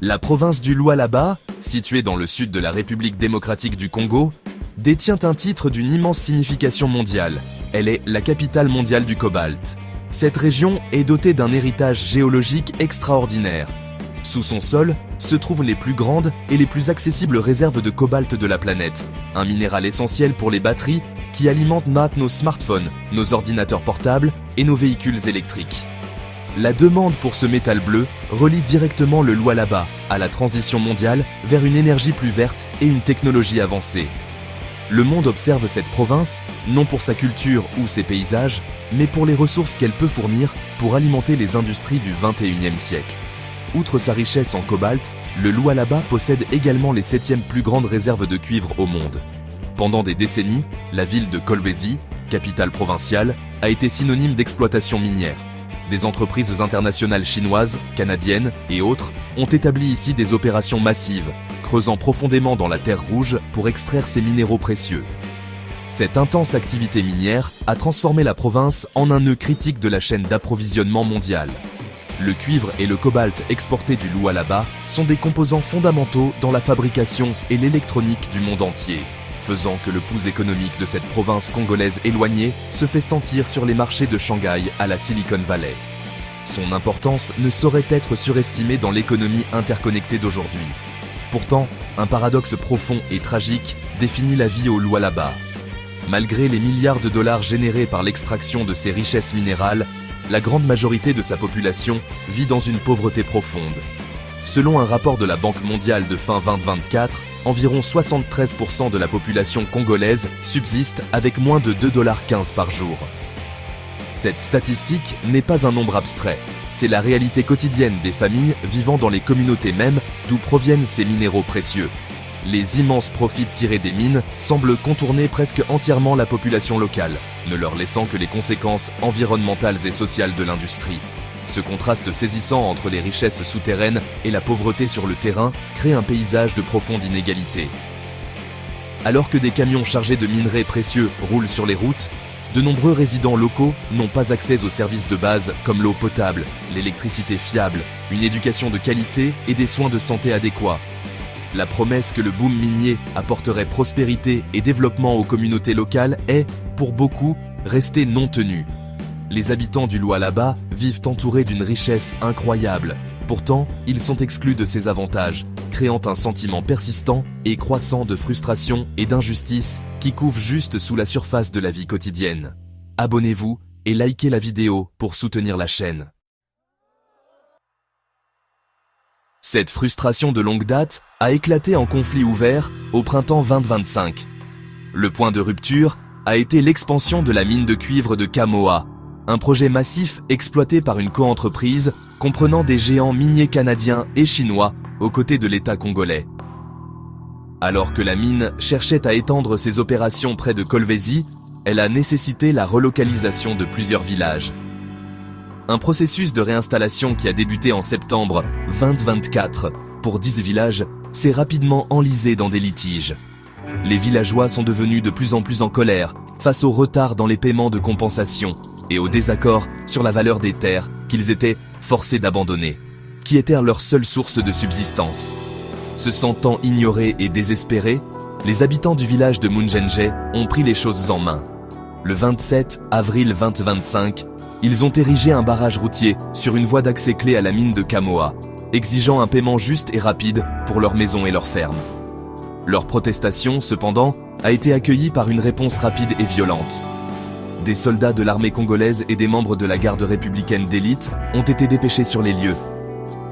La province du Lualaba, située dans le sud de la République démocratique du Congo, détient un titre d'une immense signification mondiale. Elle est la capitale mondiale du cobalt. Cette région est dotée d'un héritage géologique extraordinaire. Sous son sol se trouvent les plus grandes et les plus accessibles réserves de cobalt de la planète, un minéral essentiel pour les batteries qui alimentent nos smartphones, nos ordinateurs portables et nos véhicules électriques. La demande pour ce métal bleu relie directement le Lualaba à la transition mondiale vers une énergie plus verte et une technologie avancée. Le monde observe cette province, non pour sa culture ou ses paysages, mais pour les ressources qu'elle peut fournir pour alimenter les industries du XXIe siècle. Outre sa richesse en cobalt, le Lualaba possède également les 7e plus grandes réserves de cuivre au monde. Pendant des décennies, la ville de Kolwezi, capitale provinciale, a été synonyme d'exploitation minière. Des entreprises internationales chinoises, canadiennes et autres ont établi ici des opérations massives, creusant profondément dans la terre rouge pour extraire ces minéraux précieux. Cette intense activité minière a transformé la province en un nœud critique de la chaîne d'approvisionnement mondiale. Le cuivre et le cobalt exportés du Lualaba sont des composants fondamentaux dans la fabrication et l'électronique du monde entier, faisant que le pouls économique de cette province congolaise éloignée se fait sentir sur les marchés de Shanghai à la Silicon Valley. Son importance ne saurait être surestimée dans l'économie interconnectée d'aujourd'hui. Pourtant, un paradoxe profond et tragique définit la vie au Lualaba. Malgré les milliards de dollars générés par l'extraction de ces richesses minérales, la grande majorité de sa population vit dans une pauvreté profonde. Selon un rapport de la Banque mondiale de fin 2024, environ 73% de la population congolaise subsiste avec moins de 2,15 $ par jour. Cette statistique n'est pas un nombre abstrait, c'est la réalité quotidienne des familles vivant dans les communautés mêmes d'où proviennent ces minéraux précieux. Les immenses profits tirés des mines semblent contourner presque entièrement la population locale, ne leur laissant que les conséquences environnementales et sociales de l'industrie. Ce contraste saisissant entre les richesses souterraines et la pauvreté sur le terrain crée un paysage de profonde inégalité. Alors que des camions chargés de minerais précieux roulent sur les routes, de nombreux résidents locaux n'ont pas accès aux services de base comme l'eau potable, l'électricité fiable, une éducation de qualité et des soins de santé adéquats. La promesse que le boom minier apporterait prospérité et développement aux communautés locales est, pour beaucoup, restée non tenue. Les habitants du Lualaba vivent entourés d'une richesse incroyable. Pourtant, ils sont exclus de ces avantages, créant un sentiment persistant et croissant de frustration et d'injustice qui couvre juste sous la surface de la vie quotidienne. Abonnez-vous et likez la vidéo pour soutenir la chaîne. Cette frustration de longue date a éclaté en conflit ouvert au printemps 2025. Le point de rupture a été l'expansion de la mine de cuivre de Kamoa, un projet massif exploité par une coentreprise comprenant des géants miniers canadiens et chinois aux côtés de l'État congolais. Alors que la mine cherchait à étendre ses opérations près de Kolwezi, elle a nécessité la relocalisation de plusieurs villages. Un processus de réinstallation qui a débuté en septembre 2024 pour 10 villages s'est rapidement enlisé dans des litiges. Les villageois sont devenus de plus en plus en colère face au retard dans les paiements de compensation et au désaccord sur la valeur des terres qu'ils étaient forcés d'abandonner, qui étaient leur seule source de subsistance. Se sentant ignorés et désespérés, les habitants du village de Munjenje ont pris les choses en main. Le 27 avril 2025, ils ont érigé un barrage routier sur une voie d'accès clé à la mine de Kamoa, exigeant un paiement juste et rapide pour leurs maisons et leurs fermes. Leur protestation, cependant, a été accueillie par une réponse rapide et violente. Des soldats de l'armée congolaise et des membres de la garde républicaine d'élite ont été dépêchés sur les lieux.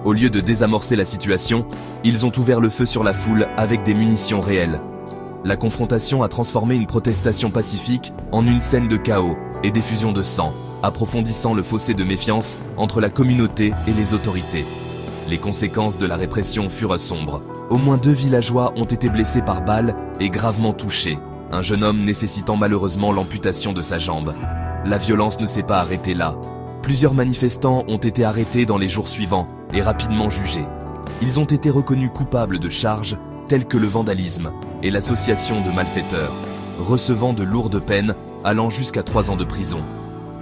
Au lieu de désamorcer la situation, ils ont ouvert le feu sur la foule avec des munitions réelles. La confrontation a transformé une protestation pacifique en une scène de chaos et d'effusion de sang, approfondissant le fossé de méfiance entre la communauté et les autorités. Les conséquences de la répression furent sombres. Au moins 2 villageois ont été blessés par balles et gravement touchés, un jeune homme nécessitant malheureusement l'amputation de sa jambe. La violence ne s'est pas arrêtée là. Plusieurs manifestants ont été arrêtés dans les jours suivants et rapidement jugés. Ils ont été reconnus coupables de charges telles que le vandalisme et l'association de malfaiteurs, recevant de lourdes peines allant jusqu'à 3 ans de prison.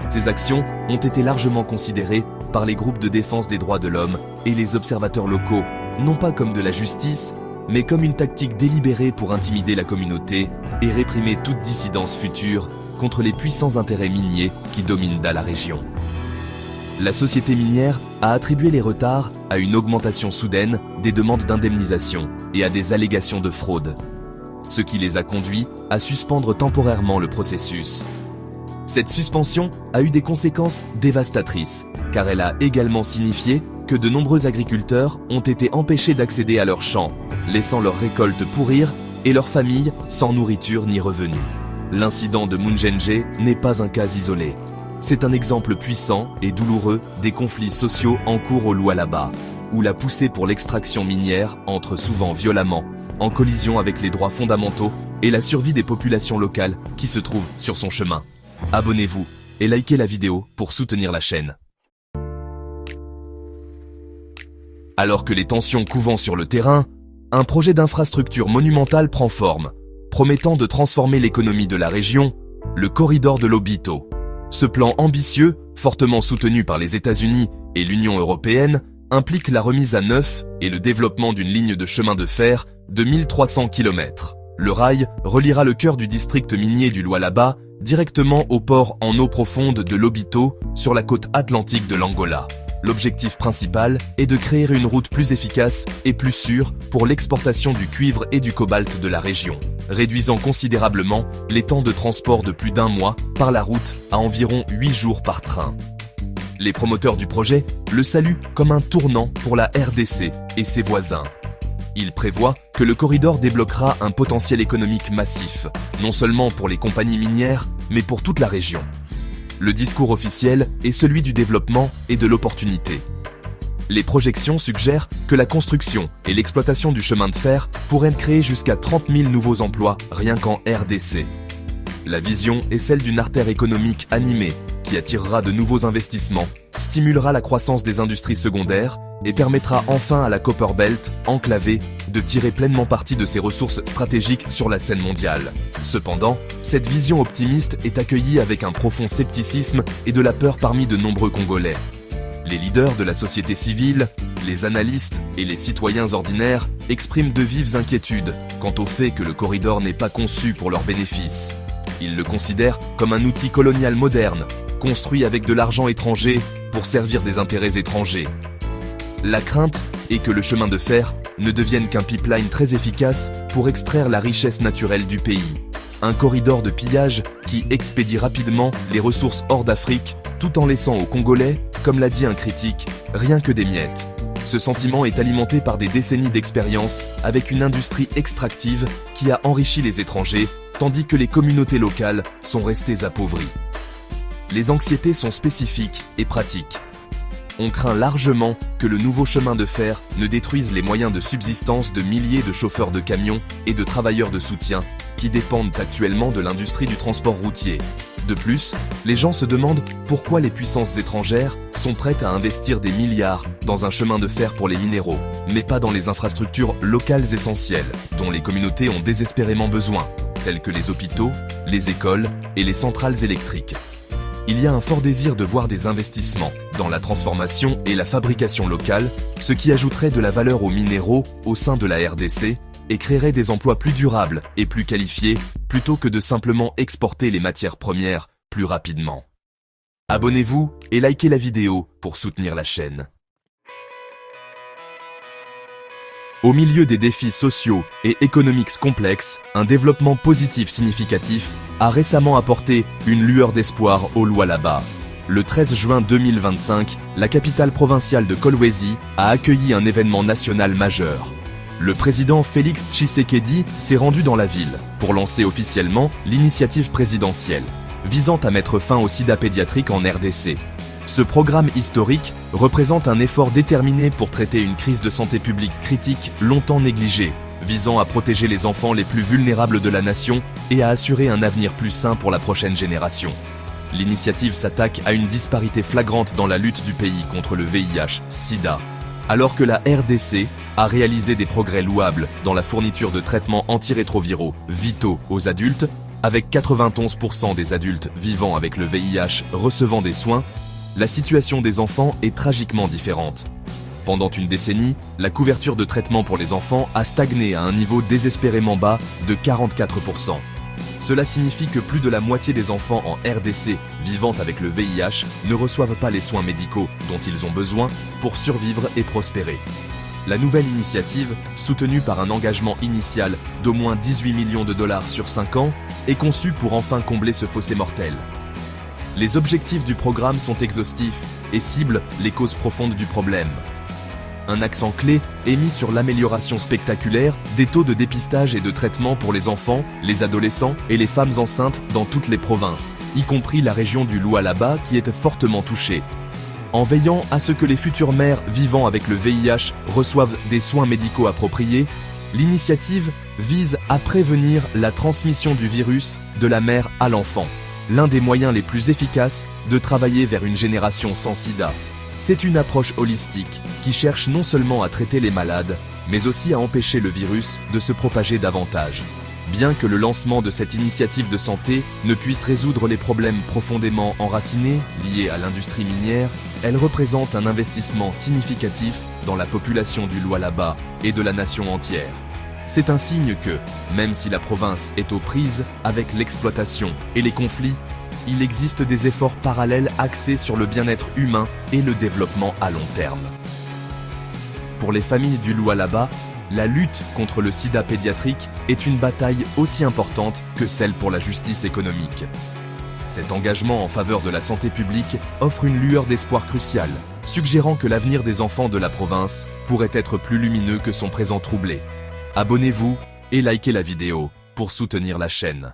Ces actions ont été largement considérées par les groupes de défense des droits de l'homme et les observateurs locaux, non pas comme de la justice, mais comme une tactique délibérée pour intimider la communauté et réprimer toute dissidence future contre les puissants intérêts miniers qui dominent dans la région. La société minière a attribué les retards à une augmentation soudaine des demandes d'indemnisation et à des allégations de fraude, ce qui les a conduits à suspendre temporairement le processus. Cette suspension a eu des conséquences dévastatrices, car elle a également signifié que de nombreux agriculteurs ont été empêchés d'accéder à leurs champs, laissant leurs récoltes pourrir et leurs familles sans nourriture ni revenus. L'incident de Munjenje n'est pas un cas isolé. C'est un exemple puissant et douloureux des conflits sociaux en cours au Lualaba, où la poussée pour l'extraction minière entre souvent violemment en collision avec les droits fondamentaux et la survie des populations locales qui se trouvent sur son chemin. Abonnez-vous et likez la vidéo pour soutenir la chaîne. Alors que les tensions couvent sur le terrain, un projet d'infrastructure monumentale prend forme, promettant de transformer l'économie de la région, le corridor de Lobito. Ce plan ambitieux, fortement soutenu par les États-Unis et l'Union européenne, implique la remise à neuf et le développement d'une ligne de chemin de fer de 1300 km. Le rail reliera le cœur du district minier du Lualaba directement au port en eau profonde de Lobito sur la côte atlantique de l'Angola. L'objectif principal est de créer une route plus efficace et plus sûre pour l'exportation du cuivre et du cobalt de la région, réduisant considérablement les temps de transport de plus d'un mois par la route à environ 8 jours par train. Les promoteurs du projet le saluent comme un tournant pour la RDC et ses voisins. Ils prévoient que le corridor débloquera un potentiel économique massif, non seulement pour les compagnies minières, mais pour toute la région. Le discours officiel est celui du développement et de l'opportunité. Les projections suggèrent que la construction et l'exploitation du chemin de fer pourraient créer jusqu'à 30 000 nouveaux emplois rien qu'en RDC. La vision est celle d'une artère économique animée qui attirera de nouveaux investissements, stimulera la croissance des industries secondaires et permettra enfin à la Copper Belt, enclavée, de tirer pleinement parti de ses ressources stratégiques sur la scène mondiale. Cependant, cette vision optimiste est accueillie avec un profond scepticisme et de la peur parmi de nombreux Congolais. Les leaders de la société civile, les analystes et les citoyens ordinaires expriment de vives inquiétudes quant au fait que le corridor n'est pas conçu pour leurs bénéfices. Ils le considèrent comme un outil colonial moderne, construit avec de l'argent étranger pour servir des intérêts étrangers. La crainte est que le chemin de fer ne devienne qu'un pipeline très efficace pour extraire la richesse naturelle du pays. Un corridor de pillage qui expédie rapidement les ressources hors d'Afrique tout en laissant aux Congolais, comme l'a dit un critique, rien que des miettes. Ce sentiment est alimenté par des décennies d'expérience avec une industrie extractive qui a enrichi les étrangers, tandis que les communautés locales sont restées appauvries. Les anxiétés sont spécifiques et pratiques. On craint largement que le nouveau chemin de fer ne détruise les moyens de subsistance de milliers de chauffeurs de camions et de travailleurs de soutien qui dépendent actuellement de l'industrie du transport routier. De plus, les gens se demandent pourquoi les puissances étrangères sont prêtes à investir des milliards dans un chemin de fer pour les minéraux, mais pas dans les infrastructures locales essentielles dont les communautés ont désespérément besoin, telles que les hôpitaux, les écoles et les centrales électriques. Il y a un fort désir de voir des investissements dans la transformation et la fabrication locale, ce qui ajouterait de la valeur aux minéraux au sein de la RDC et créerait des emplois plus durables et plus qualifiés plutôt que de simplement exporter les matières premières plus rapidement. Abonnez-vous et likez la vidéo pour soutenir la chaîne. Au milieu des défis sociaux et économiques complexes, un développement positif significatif a récemment apporté une lueur d'espoir au Lualaba. Le 13 juin 2025, la capitale provinciale de Kolwezi a accueilli un événement national majeur. Le président Félix Tshisekedi s'est rendu dans la ville pour lancer officiellement l'initiative présidentielle visant à mettre fin au sida pédiatrique en RDC. Ce programme historique représente un effort déterminé pour traiter une crise de santé publique critique longtemps négligée, visant à protéger les enfants les plus vulnérables de la nation et à assurer un avenir plus sain pour la prochaine génération. L'initiative s'attaque à une disparité flagrante dans la lutte du pays contre le VIH-Sida. Alors que la RDC a réalisé des progrès louables dans la fourniture de traitements antirétroviraux vitaux aux adultes, avec 91% des adultes vivant avec le VIH recevant des soins, la situation des enfants est tragiquement différente. Pendant une décennie, la couverture de traitement pour les enfants a stagné à un niveau désespérément bas de 44%. Cela signifie que plus de la moitié des enfants en RDC vivant avec le VIH ne reçoivent pas les soins médicaux dont ils ont besoin pour survivre et prospérer. La nouvelle initiative, soutenue par un engagement initial d'au moins 18 millions de dollars sur 5 ans, est conçue pour enfin combler ce fossé mortel. Les objectifs du programme sont exhaustifs et ciblent les causes profondes du problème. Un accent clé est mis sur l'amélioration spectaculaire des taux de dépistage et de traitement pour les enfants, les adolescents et les femmes enceintes dans toutes les provinces, y compris la région du Lualaba qui est fortement touchée. En veillant à ce que les futures mères vivant avec le VIH reçoivent des soins médicaux appropriés, l'initiative vise à prévenir la transmission du virus de la mère à l'enfant, l'un des moyens les plus efficaces de travailler vers une génération sans sida. C'est une approche holistique qui cherche non seulement à traiter les malades, mais aussi à empêcher le virus de se propager davantage. Bien que le lancement de cette initiative de santé ne puisse résoudre les problèmes profondément enracinés liés à l'industrie minière, elle représente un investissement significatif dans la population du Lualaba et de la nation entière. C'est un signe que, même si la province est aux prises avec l'exploitation et les conflits, il existe des efforts parallèles axés sur le bien-être humain et le développement à long terme. Pour les familles du Lualaba, la lutte contre le sida pédiatrique est une bataille aussi importante que celle pour la justice économique. Cet engagement en faveur de la santé publique offre une lueur d'espoir cruciale, suggérant que l'avenir des enfants de la province pourrait être plus lumineux que son présent troublé. Abonnez-vous et likez la vidéo pour soutenir la chaîne.